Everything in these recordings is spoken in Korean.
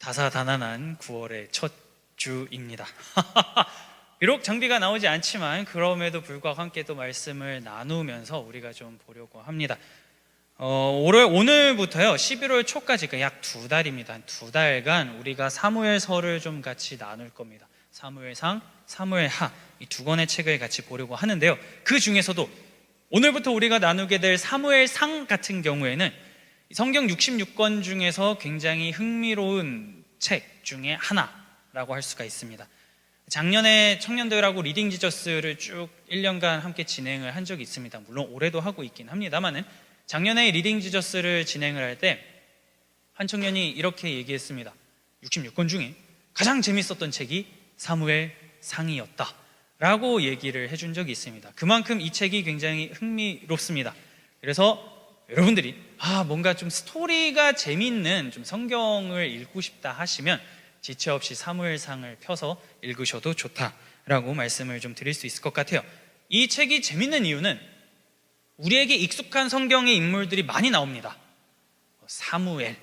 다사다난한 9월의 첫 주입니다. 비록 장비가 나오지 않지만 그럼에도 불구하고 함께 또 말씀을 나누면서 우리가 좀 보려고 합니다. 오늘부터요 11월 초까지 약 2달입니다. 2달간 우리가 사무엘서를 좀 같이 나눌 겁니다. 사무엘상, 사무엘하 이 두 권의 책을 같이 보려고 하는데요, 그 중에서도 오늘부터 우리가 나누게 될 사무엘상 같은 경우에는 성경 66권 중에서 굉장히 흥미로운 책 중에 하나라고 할 수가 있습니다. 작년에 청년들하고 리딩 지저스를 쭉 1년간 함께 진행을 한 적이 있습니다. 물론 올해도 하고 있긴 합니다만은 작년에 리딩 지저스를 진행을 할 때 한 청년이 이렇게 얘기했습니다. 66권 중에 가장 재밌었던 책이 사무엘상이었다 라고 얘기를 해준 적이 있습니다. 그만큼 이 책이 굉장히 흥미롭습니다. 그래서 여러분들이 뭔가 좀 스토리가 재밌는 좀 성경을 읽고 싶다 하시면 지체 없이 사무엘상을 펴서 읽으셔도 좋다라고 말씀을 좀 드릴 수 있을 것 같아요. 이 책이 재밌는 이유는 우리에게 익숙한 성경의 인물들이 많이 나옵니다. 사무엘,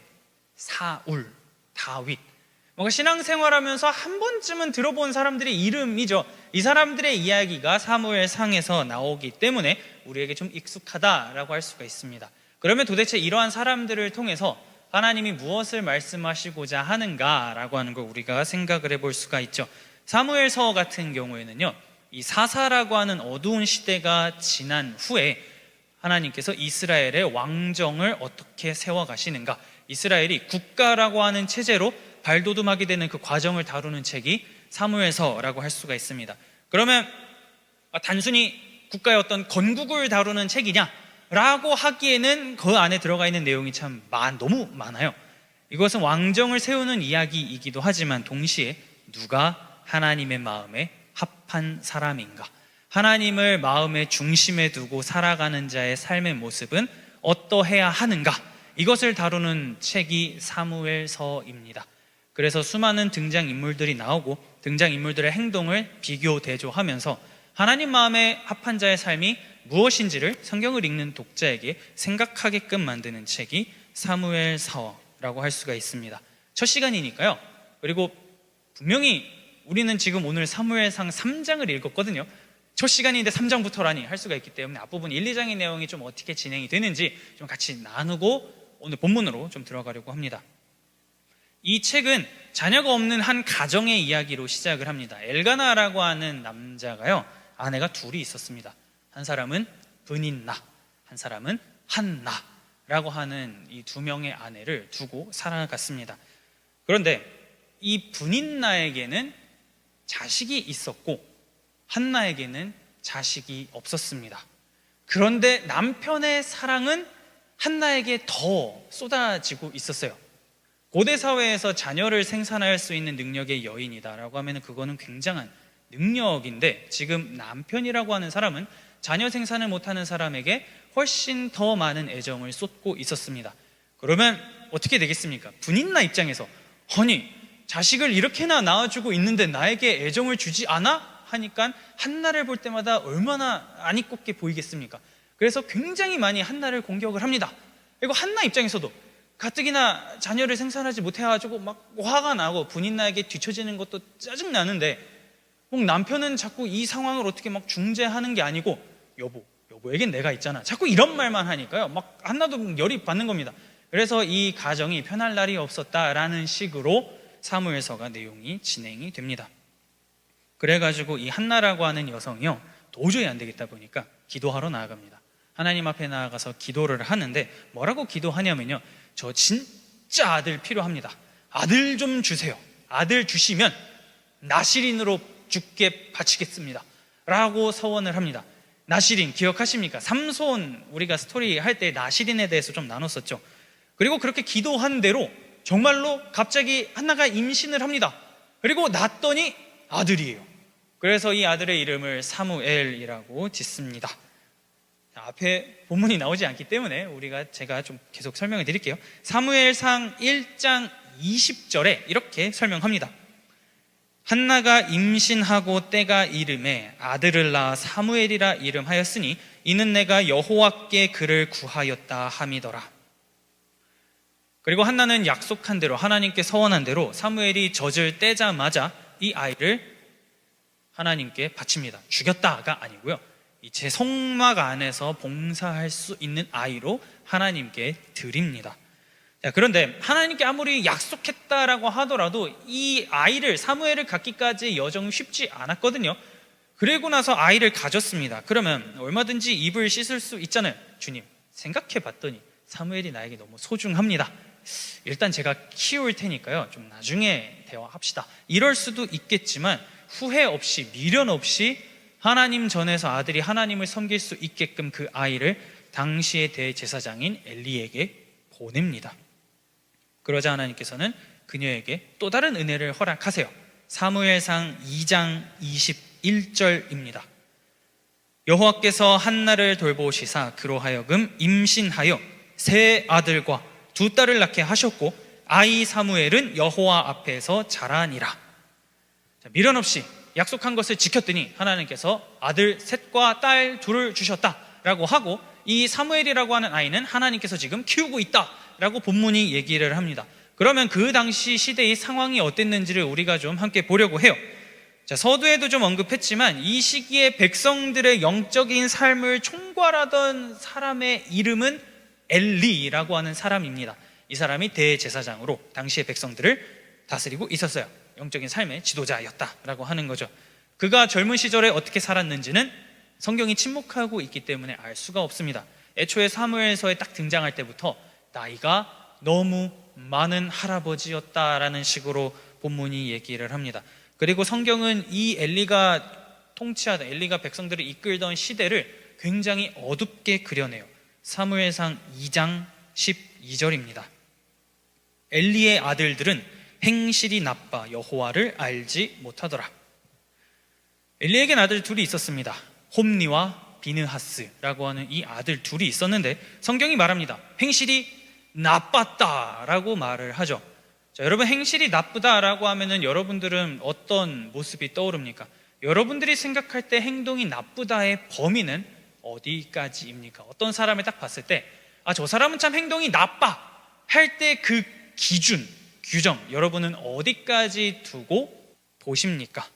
사울, 다윗, 뭔가 신앙생활하면서 한 번쯤은 들어본 사람들의 이름이죠. 이 사람들의 이야기가 사무엘상에서 나오기 때문에 우리에게 좀 익숙하다라고 할 수가 있습니다. 그러면 도대체 이러한 사람들을 통해서 하나님이 무엇을 말씀하시고자 하는가라고 하는 걸 우리가 생각을 해볼 수가 있죠. 사무엘서 같은 경우에는요, 이 사사라고 하는 어두운 시대가 지난 후에 하나님께서 이스라엘의 왕정을 어떻게 세워가시는가, 이스라엘이 국가라고 하는 체제로 발돋움하게 되는 그 과정을 다루는 책이 사무엘서라고 할 수가 있습니다. 그러면 단순히 국가의 어떤 건국을 다루는 책이냐 라고 하기에는 그 안에 들어가 있는 내용이 참 너무 많아요. 이것은 왕정을 세우는 이야기이기도 하지만 동시에 누가 하나님의 마음에 합한 사람인가, 하나님을 마음의 중심에 두고 살아가는 자의 삶의 모습은 어떠해야 하는가, 이것을 다루는 책이 사무엘서입니다. 그래서 수많은 등장인물들이 나오고 등장인물들의 행동을 비교 대조하면서 하나님 마음에 합한 자의 삶이 무엇인지를 성경을 읽는 독자에게 생각하게끔 만드는 책이 사무엘서라고 할 수가 있습니다. 첫 시간이니까요. 그리고 분명히 우리는 지금 오늘 사무엘상 3장을 읽었거든요. 첫 시간인데 3장부터라니 할 수가 있기 때문에 앞부분 1, 2장의 내용이 좀 어떻게 진행이 되는지 좀 같이 나누고 오늘 본문으로 좀 들어가려고 합니다. 이 책은 자녀가 없는 한 가정의 이야기로 시작을 합니다. 엘가나라고 하는 남자가요, 아내가 둘이 있었습니다. 한 사람은 브닌나, 한 사람은 한나라고 하는 이 두 명의 아내를 두고 살아갔습니다. 그런데 이 브닌나에게는 자식이 있었고 한나에게는 자식이 없었습니다. 그런데 남편의 사랑은 한나에게 더 쏟아지고 있었어요. 고대 사회에서 자녀를 생산할 수 있는 능력의 여인이다라고 하면 그거는 굉장한 능력인데, 지금 남편이라고 하는 사람은 자녀 생산을 못하는 사람에게 훨씬 더 많은 애정을 쏟고 있었습니다. 그러면 어떻게 되겠습니까? 브닌나 입장에서 아니 자식을 이렇게나 낳아주고 있는데 나에게 애정을 주지 않아? 하니까 한나를 볼 때마다 얼마나 안 이롭게 보이겠습니까? 그래서 굉장히 많이 한나를 공격을 합니다. 그리고 한나 입장에서도 가뜩이나 자녀를 생산하지 못해가지고 막 화가 나고 브닌나에게 뒤처지는 것도 짜증나는데 남편은 자꾸 이 상황을 어떻게 막 중재하는 게 아니고 여보에겐 내가 있잖아, 자꾸 이런 말만 하니까요 막 한나도 열이 받는 겁니다. 그래서 이 가정이 편할 날이 없었다라는 식으로 사무엘서가 내용이 진행이 됩니다. 그래가지고 이 한나라고 하는 여성이요 도저히 안 되겠다 보니까 기도하러 나아갑니다. 하나님 앞에 나아가서 기도를 하는데 뭐라고 기도하냐면요, 저 진짜 아들 필요합니다. 아들 좀 주세요. 아들 주시면 나실인으로 죽게 바치겠습니다 라고 서원을 합니다. 나실인 기억하십니까? 삼손 우리가 스토리 할 때 나실인에 대해서 좀 나눴었죠. 그리고 그렇게 기도한 대로 정말로 갑자기 한나가 임신을 합니다. 그리고 낳았더니 아들이에요. 그래서 이 아들의 이름을 사무엘이라고 짓습니다. 앞에 본문이 나오지 않기 때문에 제가 좀 계속 설명을 드릴게요. 사무엘상 1장 20절에 이렇게 설명합니다. 한나가 임신하고 때가 이름에 아들을 낳아 사무엘이라 이름하였으니 이는 내가 여호와께 그를 구하였다 함이더라. 그리고 한나는 약속한 대로, 하나님께 서원한 대로 사무엘이 젖을 떼자마자 이 아이를 하나님께 바칩니다. 죽였다가 아니고요, 제 성막 안에서 봉사할 수 있는 아이로 하나님께 드립니다. 자, 그런데 하나님께 아무리 약속했다라고 하더라도 이 아이를, 사무엘을 갖기까지 여정 쉽지 않았거든요. 그리고 나서 아이를 가졌습니다. 그러면 얼마든지 입을 씻을 수 있잖아요. 주님, 생각해 봤더니 사무엘이 나에게 너무 소중합니다. 일단 제가 키울 테니까요, 좀 나중에 대화합시다. 이럴 수도 있겠지만 후회 없이, 미련 없이 하나님 전에서 아들이 하나님을 섬길 수 있게끔 그 아이를 당시의 대제사장인 엘리에게 보냅니다. 그러자 하나님께서는 그녀에게 또 다른 은혜를 허락하세요. 사무엘상 2장 21절입니다. 여호와께서 한나를 돌보시사 그로 하여금 임신하여 세 아들과 두 딸을 낳게 하셨고 아이 사무엘은 여호와 앞에서 자라니라. 미련 없이 약속한 것을 지켰더니 하나님께서 아들 셋과 딸 둘을 주셨다라고 하고, 이 사무엘이라고 하는 아이는 하나님께서 지금 키우고 있다라고 본문이 얘기를 합니다. 그러면 그 당시 시대의 상황이 어땠는지를 우리가 좀 함께 보려고 해요. 자, 서두에도 좀 언급했지만 이 시기에 백성들의 영적인 삶을 총괄하던 사람의 이름은 엘리라고 하는 사람입니다. 이 사람이 대제사장으로 당시의 백성들을 다스리고 있었어요. 영적인 삶의 지도자였다라고 하는 거죠. 그가 젊은 시절에 어떻게 살았는지는 성경이 침묵하고 있기 때문에 알 수가 없습니다. 애초에 사무엘서에 딱 등장할 때부터 나이가 너무 많은 할아버지였다라는 식으로 본문이 얘기를 합니다. 그리고 성경은 이 엘리가 통치하던, 엘리가 백성들을 이끌던 시대를 굉장히 어둡게 그려내요. 사무엘상 2장 12절입니다. 엘리의 아들들은 행실이 나빠 여호와를 알지 못하더라. 엘리에겐 아들 둘이 있었습니다. 홈니와 비느하스라고 하는 이 아들 둘이 있었는데 성경이 말합니다. 행실이 나빴다라고 말을 하죠. 자, 여러분, 행실이 나쁘다라고 하면은 여러분들은 어떤 모습이 떠오릅니까? 여러분들이 생각할 때 행동이 나쁘다의 범위는 어디까지입니까? 어떤 사람을 딱 봤을 때 저 사람은 참 행동이 나빠 할 때 그 기준, 규정, 여러분은 어디까지 두고 보십니까?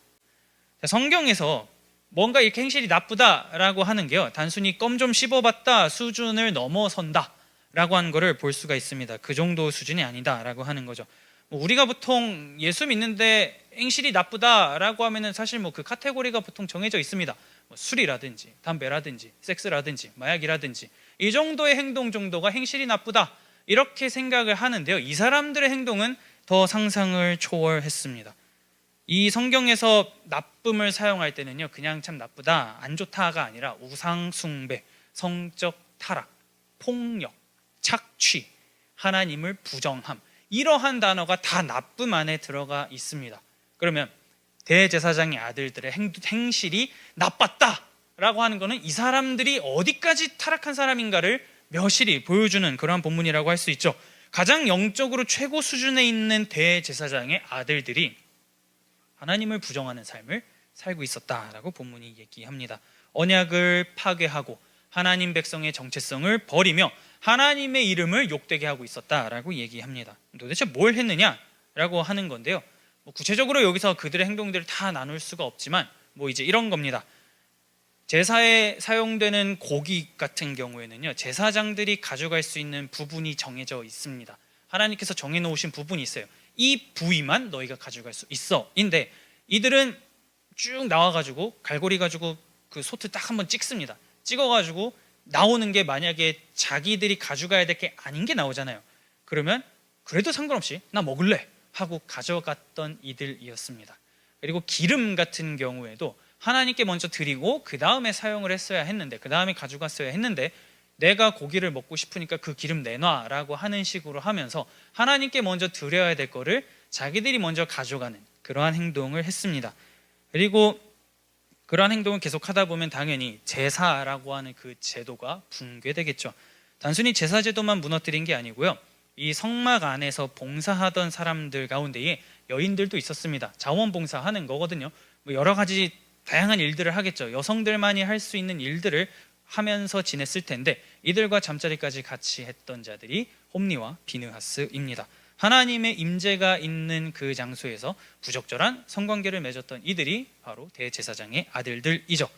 성경에서 뭔가 이렇게 행실이 나쁘다라고 하는 게요, 단순히 껌 좀 씹어봤다 수준을 넘어선다 라고 하는 거를 볼 수가 있습니다. 그 정도 수준이 아니다라고 하는 거죠. 우리가 보통 예수 믿는데 행실이 나쁘다라고 하면은 사실 그 카테고리가 보통 정해져 있습니다. 술이라든지 담배라든지 섹스라든지 마약이라든지 이 정도의 행동 정도가 행실이 나쁘다, 이렇게 생각을 하는데요, 이 사람들의 행동은 더 상상을 초월했습니다. 이 성경에서 나쁨을 사용할 때는요, 그냥 참 나쁘다, 안 좋다가 아니라 우상 숭배, 성적 타락, 폭력, 착취, 하나님을 부정함, 이러한 단어가 다 나쁨 안에 들어가 있습니다. 그러면 대제사장의 아들들의 행실이 나빴다라고 하는 것은 이 사람들이 어디까지 타락한 사람인가를 묘실히 보여주는 그러한 본문이라고 할 수 있죠. 가장 영적으로 최고 수준에 있는 대제사장의 아들들이 하나님을 부정하는 삶을 살고 있었다라고 본문이 얘기합니다. 언약을 파괴하고 하나님 백성의 정체성을 버리며 하나님의 이름을 욕되게 하고 있었다라고 얘기합니다. 도대체 뭘 했느냐라고 하는 건데요, 구체적으로 여기서 그들의 행동들을 다 나눌 수가 없지만 이제 이런 겁니다. 제사에 사용되는 고기 같은 경우에는요, 제사장들이 가져갈 수 있는 부분이 정해져 있습니다. 하나님께서 정해놓으신 부분이 있어요. 이 부위만 너희가 가져갈 수 있어 인데, 이들은 쭉 나와가지고 갈고리 가지고 그 소트 딱 한번 찍습니다. 찍어가지고 나오는 게 만약에 자기들이 가져가야 될 게 아닌 게 나오잖아요. 그러면 그래도 상관없이 나 먹을래 하고 가져갔던 이들이었습니다. 그리고 기름 같은 경우에도 하나님께 먼저 드리고 그 다음에 사용을 했어야 했는데, 그 다음에 가져갔어야 했는데, 내가 고기를 먹고 싶으니까 그 기름 내놔라고 하는 식으로 하면서 하나님께 먼저 드려야 될 거를 자기들이 먼저 가져가는 그러한 행동을 했습니다. 그리고 그러한 행동을 계속하다 보면 당연히 제사라고 하는 그 제도가 붕괴되겠죠. 단순히 제사 제도만 무너뜨린 게 아니고요, 이 성막 안에서 봉사하던 사람들 가운데에 여인들도 있었습니다. 자원봉사하는 거거든요. 여러 가지 다양한 일들을 하겠죠. 여성들만이 할 수 있는 일들을 하면서 지냈을 텐데 이들과 잠자리까지 같이 했던 자들이 홈리와 비느하스입니다. 하나님의 임재가 있는 그 장소에서 부적절한 성관계를 맺었던 이들이 바로 대제사장의 아들들이죠.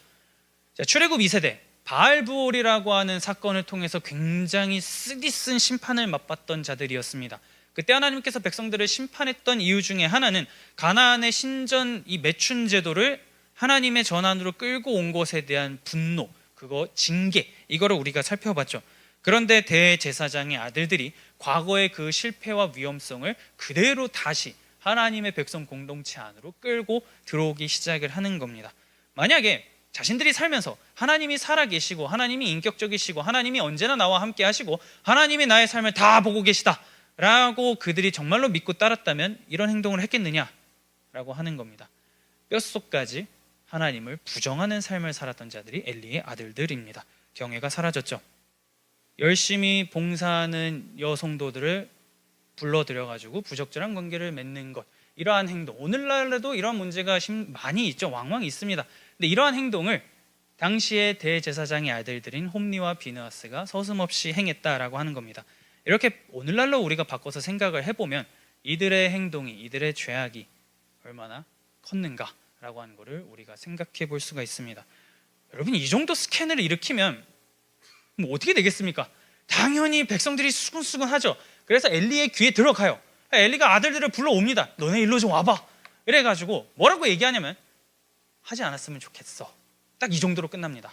자, 출애굽 2세대 바알부올이라고 하는 사건을 통해서 굉장히 쓰디쓴 심판을 맛봤던 자들이었습니다. 그때 하나님께서 백성들을 심판했던 이유 중에 하나는 가나안의 신전 이 매춘 제도를 하나님의 전환으로 끌고 온 것에 대한 분노, 그거 징계, 이거를 우리가 살펴봤죠. 그런데 대제사장의 아들들이 과거의 그 실패와 위험성을 그대로 다시 하나님의 백성 공동체 안으로 끌고 들어오기 시작을 하는 겁니다. 만약에 자신들이 살면서 하나님이 살아계시고 하나님이 인격적이시고 하나님이 언제나 나와 함께 하시고 하나님이 나의 삶을 다 보고 계시다 라고 그들이 정말로 믿고 따랐다면 이런 행동을 했겠느냐라고 하는 겁니다. 뼛속까지 하나님을 부정하는 삶을 살았던 자들이 엘리의 아들들입니다. 경외가 사라졌죠. 열심히 봉사하는 여성도들을 불러들여가지고 부적절한 관계를 맺는 것, 이러한 행동, 오늘날에도 이러한 문제가 많이 있죠. 왕왕 있습니다. 근데 이러한 행동을 당시의 대제사장의 아들들인 홈리와 비느하스가 서슴없이 행했다라고 하는 겁니다. 이렇게 오늘날로 우리가 바꿔서 생각을 해보면 이들의 행동이, 이들의 죄악이 얼마나 컸는가라고 하는 것을 우리가 생각해 볼 수가 있습니다. 여러분, 이 정도 스캔을 일으키면 뭐 어떻게 되겠습니까? 당연히 백성들이 수근수근하죠. 그래서 엘리의 귀에 들어가요. 엘리가 아들들을 불러옵니다. 너네 일로 좀 와봐. 이래가지고 뭐라고 얘기하냐면 하지 않았으면 좋겠어. 딱 이 정도로 끝납니다.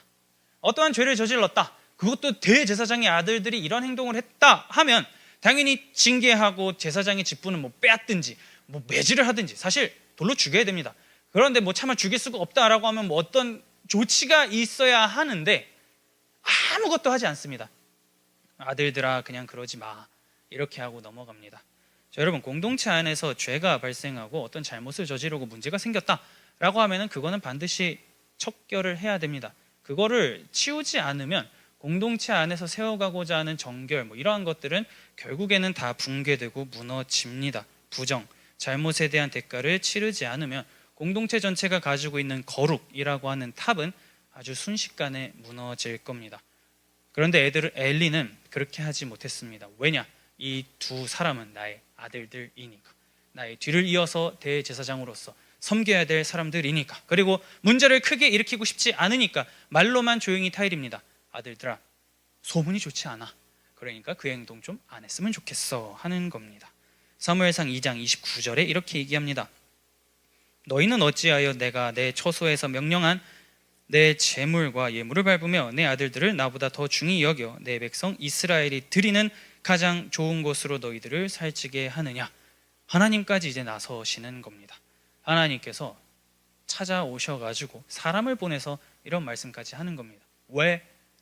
어떠한 죄를 저질렀다, 그것도 대제사장의 아들들이 이런 행동을 했다 하면 당연히 징계하고 제사장의 직분은 뭐 빼앗든지 뭐 매질을 하든지 사실 돌로 죽여야 됩니다. 그런데 뭐 차마 죽일 수가 없다라고 하면 뭐 어떤 조치가 있어야 하는데 아무것도 하지 않습니다. 아들들아 그냥 그러지 마, 이렇게 하고 넘어갑니다. 자, 여러분, 공동체 안에서 죄가 발생하고 어떤 잘못을 저지르고 문제가 생겼다라고 하면은 그거는 반드시 척결을 해야 됩니다. 그거를 치우지 않으면 공동체 안에서 세워가고자 하는 정결, 뭐 이러한 것들은 결국에는 다 붕괴되고 무너집니다. 부정, 잘못에 대한 대가를 치르지 않으면 공동체 전체가 가지고 있는 거룩이라고 하는 탑은 아주 순식간에 무너질 겁니다. 그런데 엘리는 그렇게 하지 못했습니다. 왜냐? 이 두 사람은 나의 아들들이니까, 나의 뒤를 이어서 대제사장으로서 섬겨야 될 사람들이니까, 그리고 문제를 크게 일으키고 싶지 않으니까 말로만 조용히 타일입니다. 아들들아, 소문이 좋지 않아. 그러니까 그 행동 좀 안 했으면 좋겠어 하는 겁니다. 사무엘상 2장 29절에 이렇게 얘기합니다. 너희는 어찌하여 내가 내 처소에서 명령한 내 제물과 예물을 밟으며 내 아들들을 나보다 더 중히 여겨 내 백성 이스라엘이 드리는 가장 좋은 곳으로 너희들을 살찌게 하느냐. 하나님까지 이제 나서시는 겁니다. 하나님께서 찾아오셔가지고 사람을 보내서 이런 말씀까지 하는 겁니다. 왜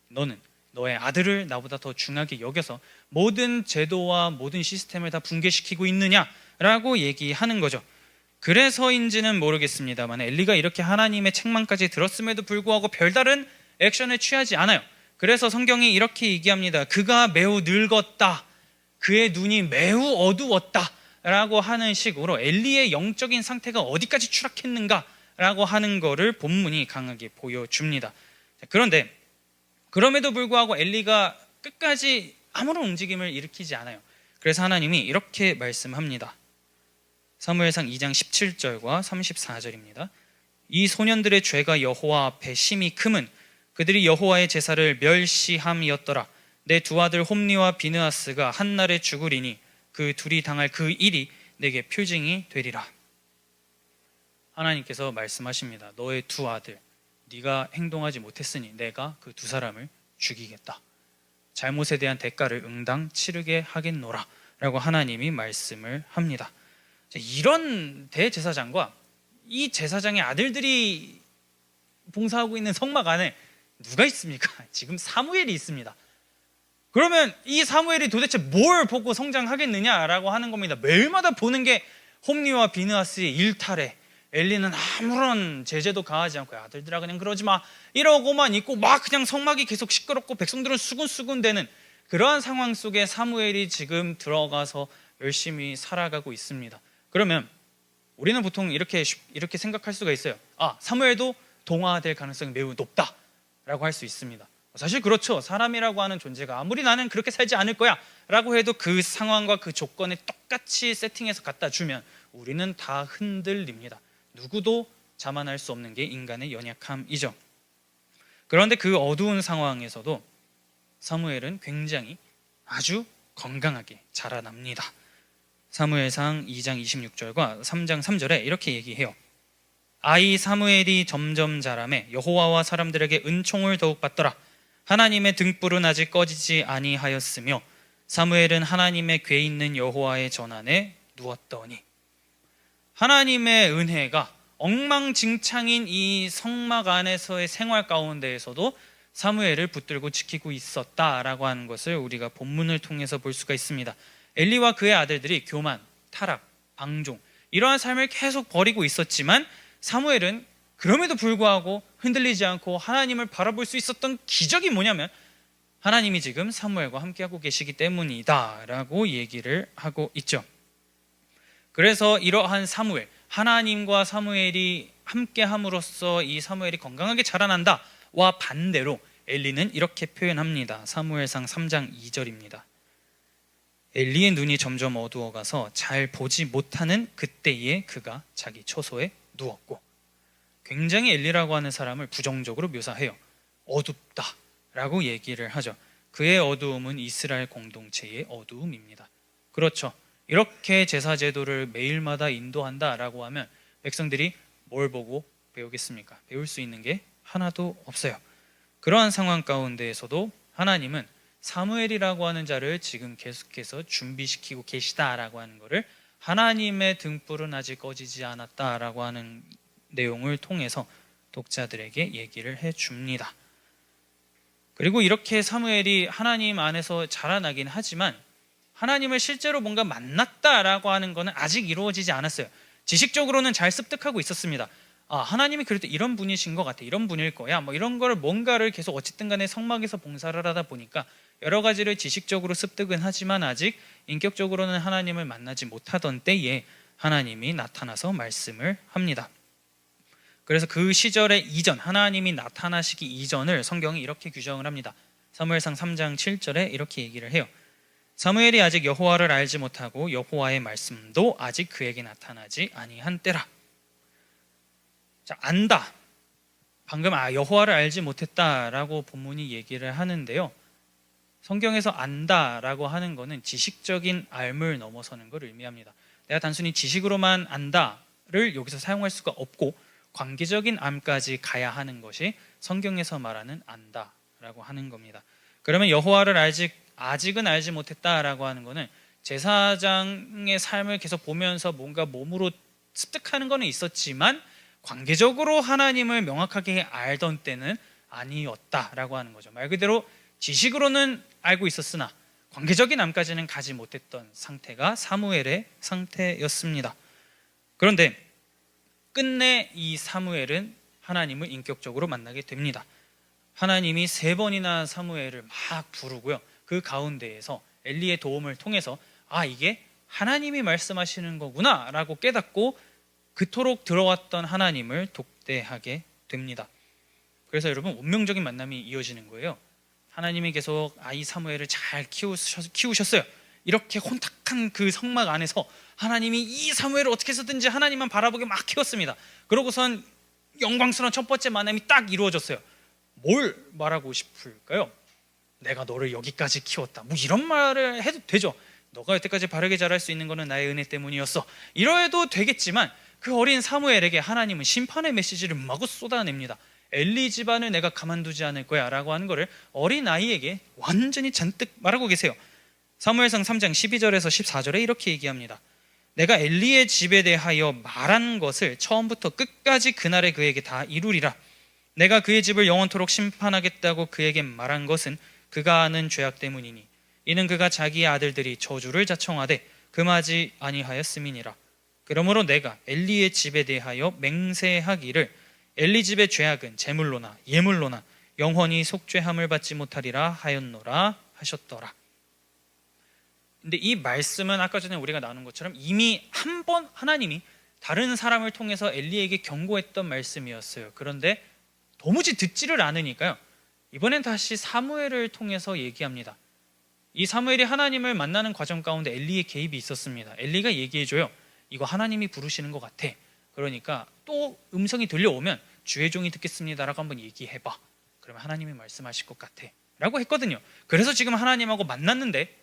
너는 너의 아들을 나보다 더 중하게 여겨서 모든 제도와 모든 시스템을 다 붕괴시키고 있느냐라고 얘기하는 거죠. 그래서인지는 모르겠습니다만 엘리가 이렇게 하나님의 책망까지 들었음에도 불구하고 별다른 액션을 취하지 않아요. 그래서 성경이 이렇게 얘기합니다. 그가 매우 늙었다, 그의 눈이 매우 어두웠다 라고 하는 식으로 엘리의 영적인 상태가 어디까지 추락했는가 라고 하는 거를 본문이 강하게 보여줍니다. 그런데 그럼에도 불구하고 엘리가 끝까지 아무런 움직임을 일으키지 않아요. 그래서 하나님이 이렇게 말씀합니다. 사무엘상 2장 17절과 34절입니다. 이 소년들의 죄가 여호와 앞에 심히 크면 그들이 여호와의 제사를 멸시함이었더라. 내 두 아들 홈리와 비느하스가 한날에 죽으리니 그 둘이 당할 그 일이 내게 표징이 되리라. 하나님께서 말씀하십니다. 너의 두 아들, 네가 행동하지 못했으니 내가 그 두 사람을 죽이겠다. 잘못에 대한 대가를 응당 치르게 하겠노라 라고 하나님이 말씀을 합니다. 이런 대제사장과 이 제사장의 아들들이 봉사하고 있는 성막 안에 누가 있습니까? 지금 사무엘이 있습니다. 그러면 이 사무엘이 도대체 뭘 보고 성장하겠느냐라고 하는 겁니다. 매일마다 보는 게 홈리와 비느하스의 일탈에 엘리는 아무런 제재도 가하지 않고 아들들아 그냥 그러지 마 이러고만 있고 막 그냥 성막이 계속 시끄럽고 백성들은 수군수군대는 그러한 상황 속에 사무엘이 지금 들어가서 열심히 살아가고 있습니다. 그러면 우리는 보통 이렇게 생각할 수가 있어요. 아, 사무엘도 동화될 가능성이 매우 높다라고 할 수 있습니다. 사실 그렇죠. 사람이라고 하는 존재가 아무리 나는 그렇게 살지 않을 거야 라고 해도 그 상황과 그 조건에 똑같이 세팅해서 갖다 주면 우리는 다 흔들립니다. 누구도 자만할 수 없는 게 인간의 연약함이죠. 그런데 그 어두운 상황에서도 사무엘은 굉장히 아주 건강하게 자라납니다. 사무엘상 2장 26절과 3장 3절에 이렇게 얘기해요. 아이 사무엘이 점점 자라매 여호와와 사람들에게 은총을 더욱 받더라. 하나님의 등불은 아직 꺼지지 아니하였으며 사무엘은 하나님의 궤 있는 여호와의 전안에 누웠더니, 하나님의 은혜가 엉망진창인 이 성막 안에서의 생활 가운데에서도 사무엘을 붙들고 지키고 있었다라고 하는 것을 우리가 본문을 통해서 볼 수가 있습니다. 엘리와 그의 아들들이 교만, 타락, 방종 이러한 삶을 계속 버리고 있었지만 사무엘은 그럼에도 불구하고 흔들리지 않고 하나님을 바라볼 수 있었던 기적이 뭐냐면 하나님이 지금 사무엘과 함께하고 계시기 때문이다 라고 얘기를 하고 있죠. 그래서 이러한 사무엘, 하나님과 사무엘이 함께함으로써 이 사무엘이 건강하게 자라난다 와 반대로 엘리는 이렇게 표현합니다. 사무엘상 3장 2절입니다. 엘리의 눈이 점점 어두워가서 잘 보지 못하는 그때에 그가 자기 처소에 누웠고, 굉장히 엘리라고 하는 사람을 부정적으로 묘사해요. 어둡다 라고 얘기를 하죠. 그의 어두움은 이스라엘 공동체의 어두움입니다. 그렇죠. 이렇게 제사 제도를 매일마다 인도한다 라고 하면 백성들이 뭘 보고 배우겠습니까? 배울 수 있는 게 하나도 없어요. 그러한 상황 가운데에서도 하나님은 사무엘이라고 하는 자를 지금 계속해서 준비시키고 계시다라고 하는 것을 하나님의 등불은 아직 꺼지지 않았다라고 하는 내용을 통해서 독자들에게 얘기를 해줍니다. 그리고 이렇게 사무엘이 하나님 안에서 자라나긴 하지만 하나님을 실제로 뭔가 만났다라고 하는 것은 아직 이루어지지 않았어요. 지식적으로는 잘 습득하고 있었습니다. 하나님이 그래도 이런 분이신 것 같아, 이런 분일 거야, 뭐 이런 걸 뭔가를 계속 어쨌든 간에 성막에서 봉사를 하다 보니까 여러 가지를 지식적으로 습득은 하지만 아직 인격적으로는 하나님을 만나지 못하던 때에 하나님이 나타나서 말씀을 합니다. 그래서 그 시절의 이전, 하나님이 나타나시기 이전을 성경이 이렇게 규정을 합니다. 사무엘상 3장 7절에 이렇게 얘기를 해요. 사무엘이 아직 여호와를 알지 못하고 여호와의 말씀도 아직 그에게 나타나지 아니한 때라. 자, 안다. 방금 여호와를 알지 못했다라고 본문이 얘기를 하는데요. 성경에서 안다라고 하는 것은 지식적인 알을 넘어서는 걸 의미합니다. 내가 단순히 지식으로만 안다를 여기서 사용할 수가 없고 관계적인 암까지 가야 하는 것이 성경에서 말하는 안다라고 하는 겁니다. 그러면 여호와를 아직은 알지 못했다라고 하는 것은 제사장의 삶을 계속 보면서 뭔가 몸으로 습득하는 것은 있었지만 관계적으로 하나님을 명확하게 알던 때는 아니었다라고 하는 거죠. 말 그대로 지식으로는 알고 있었으나 관계적인 암까지는 가지 못했던 상태가 사무엘의 상태였습니다. 그런데 끝내 이 사무엘은 하나님을 인격적으로 만나게 됩니다. 하나님이 3번이나 사무엘을 막 부르고요. 그 가운데에서 엘리의 도움을 통해서 이게 하나님이 말씀하시는 거구나 라고 깨닫고 그토록 들어왔던 하나님을 독대하게 됩니다. 그래서 여러분 운명적인 만남이 이어지는 거예요. 하나님이 계속 이 사무엘을 잘 키우셨어요. 이렇게 혼탁한 그 성막 안에서 하나님이 이 사무엘을 어떻게 해서든지 하나님만 바라보게 막 키웠습니다. 그러고선 영광스러운 첫 번째 만남이 딱 이루어졌어요. 뭘 말하고 싶을까요? 내가 너를 여기까지 키웠다, 뭐 이런 말을 해도 되죠. 너가 여태까지 바르게 자랄 수 있는 것은 나의 은혜 때문이었어, 이러해도 되겠지만 그 어린 사무엘에게 하나님은 심판의 메시지를 마구 쏟아냅니다. 엘리 집안을 내가 가만두지 않을 거야 라고 하는 것을 어린 아이에게 완전히 잔뜩 말하고 계세요. 사무엘상 3장 12절에서 14절에 이렇게 얘기합니다. 내가 엘리의 집에 대하여 말한 것을 처음부터 끝까지 그날에 그에게 다 이루리라. 내가 그의 집을 영원토록 심판하겠다고 그에게 말한 것은 그가 하는 죄악 때문이니 이는 그가 자기의 아들들이 저주를 자청하되 금하지 아니하였음이니라. 그러므로 내가 엘리의 집에 대하여 맹세하기를 엘리 집의 죄악은 제물로나 예물로나 영원히 속죄함을 받지 못하리라 하였노라 하셨더라. 근데 이 말씀은 아까 전에 우리가 나눈 것처럼 이미 한 번 하나님이 다른 사람을 통해서 엘리에게 경고했던 말씀이었어요. 그런데 도무지 듣지를 않으니까요, 이번엔 다시 사무엘을 통해서 얘기합니다. 이 사무엘이 하나님을 만나는 과정 가운데 엘리의 개입이 있었습니다. 엘리가 얘기해줘요. 이거 하나님이 부르시는 것 같아. 그러니까 또 음성이 들려오면 주의 종이 듣겠습니다라고 한번 얘기해봐. 그러면 하나님이 말씀하실 것 같아 라고 했거든요. 그래서 지금 하나님하고 만났는데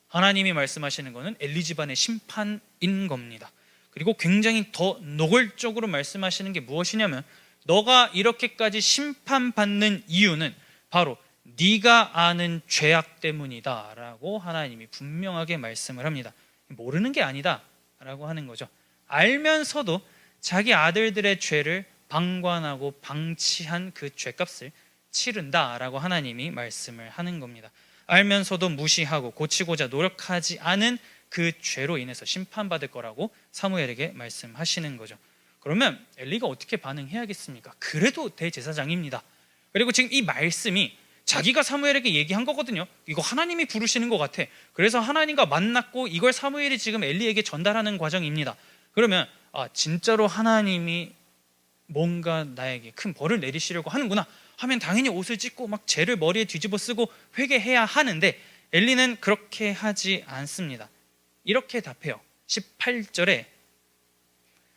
하나님이 말씀하시는 것은 엘리 집안의 심판인 겁니다. 그리고 굉장히 더 노골적으로 말씀하시는 게 무엇이냐면 너가 이렇게까지 심판받는 이유는 바로 네가 아는 죄악 때문이다 라고 하나님이 분명하게 말씀을 합니다. 모르는 게 아니다 라고 하는 거죠. 알면서도 자기 아들들의 죄를 방관하고 방치한 그 죄값을 치른다 라고 하나님이 말씀을 하는 겁니다. 알면서도 무시하고 고치고자 노력하지 않은 그 죄로 인해서 심판받을 거라고 사무엘에게 말씀하시는 거죠. 그러면 엘리가 어떻게 반응해야겠습니까? 그래도 대제사장입니다. 그리고 지금 이 말씀이 자기가 사무엘에게 얘기한 거거든요. 이거 하나님이 부르시는 것 같아. 그래서 하나님과 만났고 이걸 사무엘이 지금 엘리에게 전달하는 과정입니다. 그러면 진짜로 하나님이 뭔가 나에게 큰 벌을 내리시려고 하는구나 하면 당연히 옷을 찢고 막 죄를 머리에 뒤집어 쓰고 회개해야 하는데 엘리는 그렇게 하지 않습니다. 이렇게 답해요. 18절에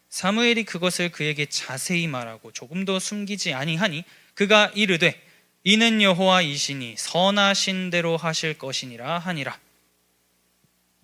사무엘이 그것을 그에게 자세히 말하고 조금도 숨기지 아니하니 그가 이르되 이는 여호와이시니 선하신 대로 하실 것이니라 하니라.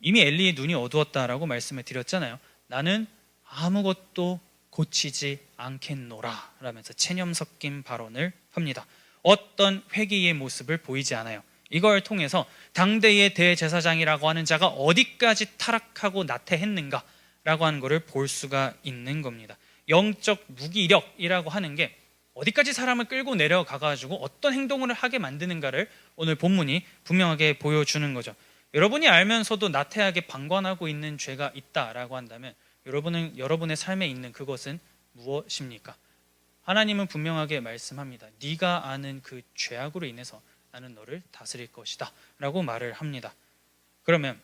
이미 엘리의 눈이 어두웠다라고 말씀을 드렸잖아요. 나는 아무것도 고치지 않겠노라 라면서 체념 섞인 발언을 합니다. 어떤 회개의 모습을 보이지 않아요. 이걸 통해서 당대의 대제사장이라고 하는 자가 어디까지 타락하고 나태했는가 라고 하는 것을 볼 수가 있는 겁니다. 영적 무기력이라고 하는 게 어디까지 사람을 끌고 내려가가지고 어떤 행동을 하게 만드는가를 오늘 본문이 분명하게 보여주는 거죠. 여러분이 알면서도 나태하게 방관하고 있는 죄가 있다라고 한다면 여러분의 삶에 있는 그것은 무엇입니까? 하나님은 분명하게 말씀합니다. 네가 아는 그 죄악으로 인해서 나는 너를 다스릴 것이다 라고 말을 합니다. 그러면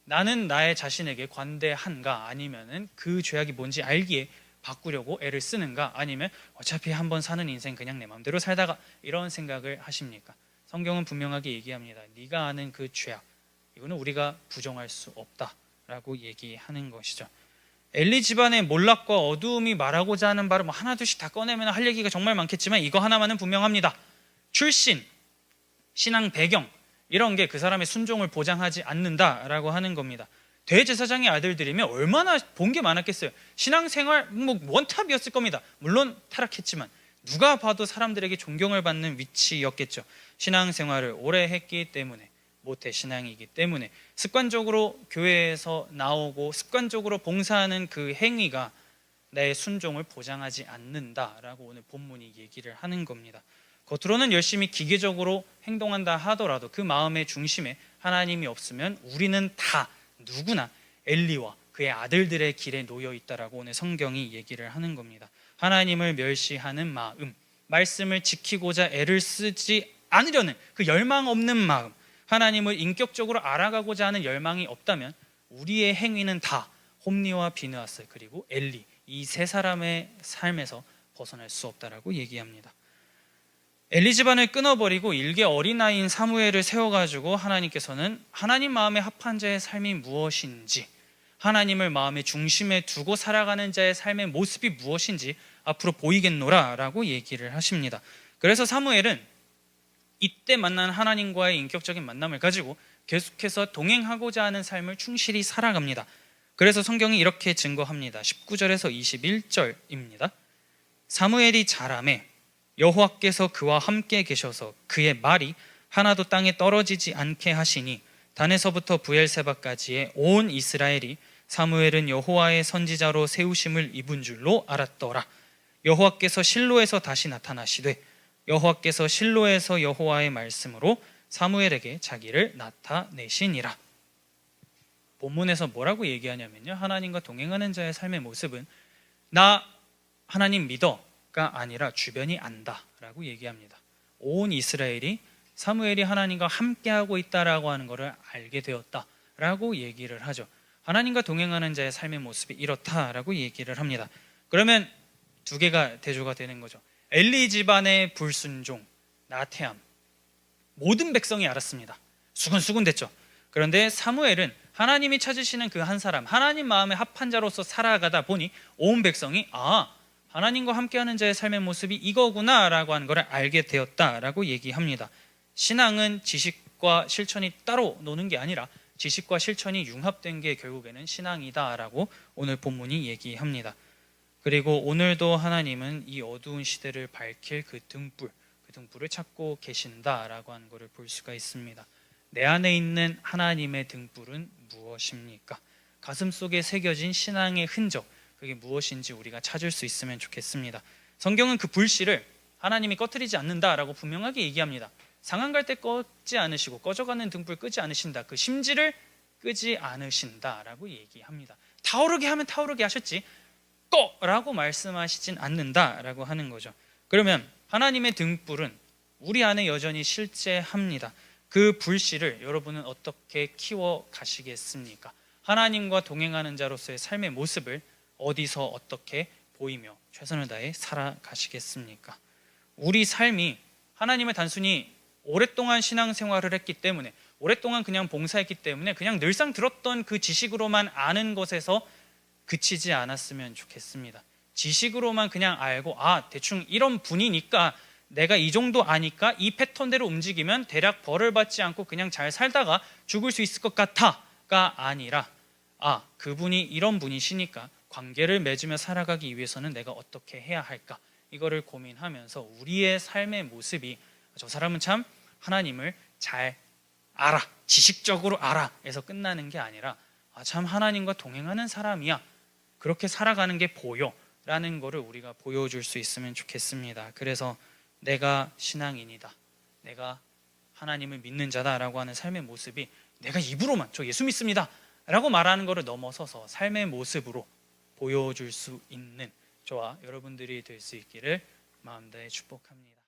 나는 나의 자신에게 관대한가 아니면은 그 죄악이 뭔지 알기에 바꾸려고 애를 쓰는가 아니면 어차피 한번 사는 인생 그냥 내 마음대로 살다가 이런 생각을 하십니까? 성경은 분명하게 얘기합니다. 네가 아는 그 죄악 이거는 우리가 부정할 수 없다라고 얘기하는 것이죠. 엘리 집안의 몰락과 어두움이 말하고자 하는 바를 뭐 하나둘씩 다 꺼내면 할 얘기가 정말 많겠지만 이거 하나만은 분명합니다. 출신, 신앙 배경 이런 게 그 사람의 순종을 보장하지 않는다라고 하는 겁니다. 대제사장의 아들들이면 얼마나 본 게 많았겠어요. 신앙생활 뭐 원탑이었을 겁니다. 물론 타락했지만 누가 봐도 사람들에게 존경을 받는 위치였겠죠. 신앙생활을 오래 했기 때문에 모태신앙이기 때문에 습관적으로 교회에서 나오고 습관적으로 봉사하는 그 행위가 내 순종을 보장하지 않는다라고 오늘 본문이 얘기를 하는 겁니다. 겉으로는 열심히 기계적으로 행동한다 하더라도 그 마음의 중심에 하나님이 없으면 우리는 다 누구나 엘리와 그의 아들들의 길에 놓여 있다라고 오늘 성경이 얘기를 하는 겁니다. 하나님을 멸시하는 마음, 말씀을 지키고자 애를 쓰지 않으려는 그 열망 없는 마음, 하나님을 인격적으로 알아가고자 하는 열망이 없다면 우리의 행위는 다 홈리와 비느하스 그리고 엘리 이 세 사람의 삶에서 벗어날 수 없다라고 얘기합니다. 엘리 집안을 끊어버리고 일개 어린아이인 사무엘을 세워가지고 하나님께서는 하나님 마음에 합한 자의 삶이 무엇인지 하나님을 마음의 중심에 두고 살아가는 자의 삶의 모습이 무엇인지 앞으로 보이겠노라 라고 얘기를 하십니다. 그래서 사무엘은 이때 만난 하나님과의 인격적인 만남을 가지고 계속해서 동행하고자 하는 삶을 충실히 살아갑니다. 그래서 성경이 이렇게 증거합니다. 19절에서 21절입니다. 사무엘이 자라매 여호와께서 그와 함께 계셔서 그의 말이 하나도 땅에 떨어지지 않게 하시니 단에서부터 부엘세바까지의 온 이스라엘이 사무엘은 여호와의 선지자로 세우심을 입은 줄로 알았더라. 여호와께서 실로에서 다시 나타나시되 여호와께서 실로에서 여호와의 말씀으로 사무엘에게 자기를 나타내시니라. 본문에서 뭐라고 얘기하냐면요, 하나님과 동행하는 자의 삶의 모습은 나 하나님 믿어가 아니라 주변이 안다라고 얘기합니다. 온 이스라엘이 사무엘이 하나님과 함께하고 있다라고 하는 것을 알게 되었다라고 얘기를 하죠. 하나님과 동행하는 자의 삶의 모습이 이렇다라고 얘기를 합니다. 그러면 두 개가 대조가 되는 거죠. 엘리 집안의 불순종, 나태함 모든 백성이 알았습니다. 수근수근 됐죠. 그런데 사무엘은 하나님이 찾으시는 그 한 사람, 하나님 마음에 합한 자로서 살아가다 보니 온 백성이 하나님과 함께하는 자의 삶의 모습이 이거구나라고 하는 것을 알게 되었다라고 얘기합니다. 신앙은 지식과 실천이 따로 노는 게 아니라 지식과 실천이 융합된 게 결국에는 신앙이다라고 오늘 본문이 얘기합니다. 그리고 오늘도 하나님은 이 어두운 시대를 밝힐 그 등불을 찾고 계신다라고 하는 것을 볼 수가 있습니다. 내 안에 있는 하나님의 등불은 무엇입니까? 가슴 속에 새겨진 신앙의 흔적, 그게 무엇인지 우리가 찾을 수 있으면 좋겠습니다. 성경은 그 불씨를 하나님이 꺼트리지 않는다라고 분명하게 얘기합니다. 상한 갈 때 꺼지 않으시고 꺼져가는 등불 끄지 않으신다. 그 심지를 끄지 않으신다라고 얘기합니다. 타오르게 하면 타오르게 하셨지 꺼라고 말씀하시진 않는다라고 하는 거죠. 그러면 하나님의 등불은 우리 안에 여전히 실제합니다. 그 불씨를 여러분은 어떻게 키워 가시겠습니까? 하나님과 동행하는 자로서의 삶의 모습을 어디서 어떻게 보이며 최선을 다해 살아가시겠습니까? 우리 삶이 하나님을 단순히 오랫동안 신앙생활을 했기 때문에, 오랫동안 그냥 봉사했기 때문에 그냥 늘상 들었던 그 지식으로만 아는 것에서 그치지 않았으면 좋겠습니다. 지식으로만 그냥 알고 대충 이런 분이니까 내가 이 정도 아니까 이 패턴대로 움직이면 대략 벌을 받지 않고 그냥 잘 살다가 죽을 수 있을 것 같아가 아니라 그분이 이런 분이시니까 관계를 맺으며 살아가기 위해서는 내가 어떻게 해야 할까, 이거를 고민하면서 우리의 삶의 모습이 저 사람은 참 하나님을 잘 알아, 지식적으로 알아 에서 끝나는 게 아니라 참 하나님과 동행하는 사람이야, 그렇게 살아가는 게 보여 라는 거를 우리가 보여줄 수 있으면 좋겠습니다. 그래서 내가 신앙인이다, 내가 하나님을 믿는 자다라고 하는 삶의 모습이 내가 입으로만 저 예수 믿습니다 라고 말하는 것을 넘어서서 삶의 모습으로 보여줄 수 있는 저와 여러분들이 될 수 있기를 마음 다해 축복합니다.